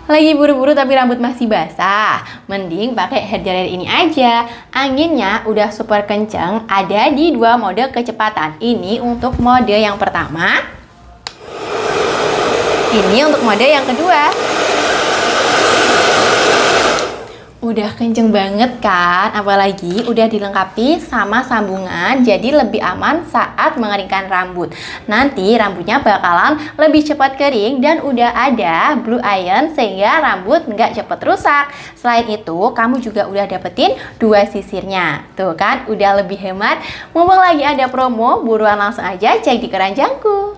Lagi buru-buru tapi rambut masih basah? Mending pakai hair dryer ini aja. Anginnya udah super kenceng, ada di dua mode kecepatan. Ini untuk mode yang pertama. Ini untuk mode yang kedua. Udah kenceng banget kan? Apalagi udah dilengkapi sama sambungan, jadi lebih aman saat mengeringkan rambut. Nanti rambutnya bakalan lebih cepat kering dan udah ada blue iron sehingga rambut nggak cepet rusak. Selain itu, kamu juga udah dapetin dua sisirnya. Tuh kan, udah lebih hemat. Mumpung lagi ada promo, buruan langsung aja cek di keranjangku.